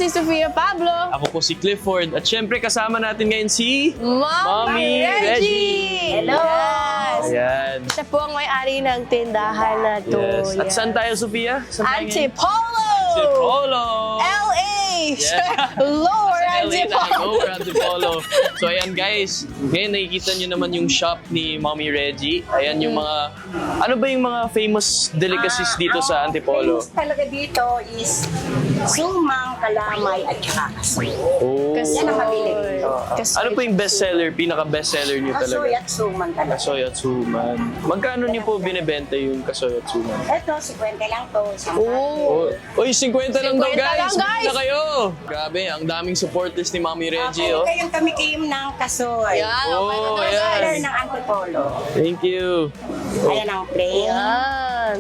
si Sofia Pablo. Ako po si Clifford. At syempre kasama natin ngayon si Mommy Reggie! Hello! Yes! Ayan. Siya po ang may-ari ng tindahan na to. Yes. At saan tayo, Sofia? Saan tayo ngayon? Antipolo! Antipolo! LA! Yeah. Lower Sa LA tayo, Antipolo! Lower Antipolo. So ayan guys, ngayon nakikita nyo naman yung shop ni Mommy Reggie. Ayan yung mga, ano ba yung mga famous delicacies dito sa Antipolo? Famous talaga dito is sumang, kalamay, at saka kasoy. Oh. Yan ang mabili dito. Ano po yung bestseller, pinaka-bestseller nyo Kasoy talaga? at suman talaga. Kasoy at suman. Magkano niyo po binibenta yung kasoy at suman? Ito, 50 lang to. Oh. Uy, 50 lang daw 50 guys! lang, guys! Na kayo! Grabe, ang daming supporters ni Mommy Reggie, oh. Kayong kamikim ng kasoy. Yan, Oh, okay na to, ayan. Color guys. ng Antipolo. Thank you. Ayan ang plain. Yan.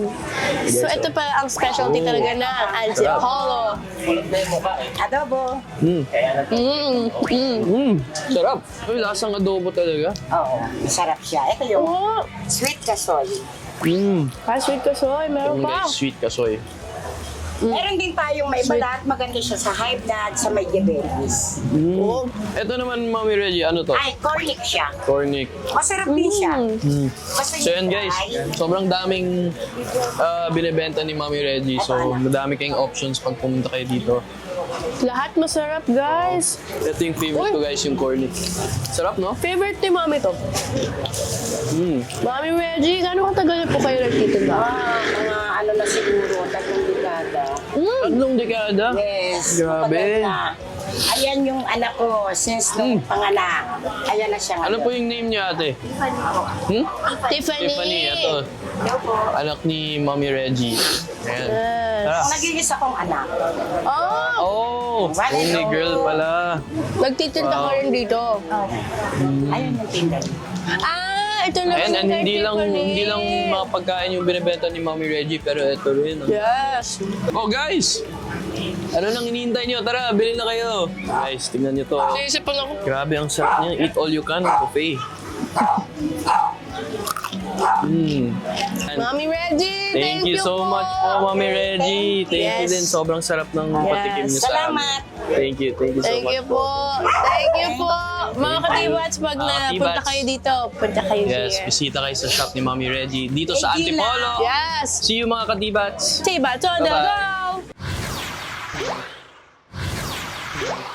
So, ito pa ang specialty talaga na Antipolo. Adobo. Sarap. Uy, lasang adobo talaga. Oo, masarap siya. Ito yung Oh, sweet kasoy. sweet kasoy, meron Yung pa. guys, sweet kasoy. Meron din tayong may balat. Maganda siya sa high blood, sa may diabetes. Oh. Ito naman, Mommy Reggie, ano to? Ay, cornic siya. Cornic. Masarap din siya. Basta So yan guys, sobrang daming binibenta ni Mommy Reggie. So madami kayong options pag pumunta kayo dito. Lahat masarap, guys. Ito yung favorite ko guys, yung cornic. Sarap, no? Favorite ni Mami to. Mami Reggie, gano'ng katagal na po kayo nagtitinda? mga ano na siguro, 3 dekada. Tatlong dekada? Yes. Grabe. matagal na. Ayan yung anak ko since nung panganak. Ayan na siya Ano ngayon. po yung name niya ate? Tiffany. Tiffany, ito. Hello po. Anak ni Mommy Reggie. Ayan. Yes. Tara. Nag-iisa kong anak. Oh, Oh, only girl pala. nagtitinda ka rin dito. Ayun yung tinda. Ito na Ayan, and kay hindi lang Tiffany. mga pagkain yung binibenta ni Mommy Reggie, pero ito rin. Yes. Oh guys! Ano nang hinihintay nyo? Tara, bilhin na kayo. Guys, tingnan nyo to. Naisipan ako. Grabe, ang sarap niya. Eat all you can, buffet. Mami Reggie, Thank you so po. much po, Mommy Reggie. Thank you Yes. din. Sobrang sarap ng patikim niyo sa amin. Salamat. Thank you so Thank much you po. Thank you po. Mga katibats, pag Mga napunta katibats. kayo dito, punta kayo Yes, here. bisita kayo sa shop ni Mommy Reggie dito sa Thank you, Antipolo. Yes. See you mga katibats. Tibats on the Bye-bye. go.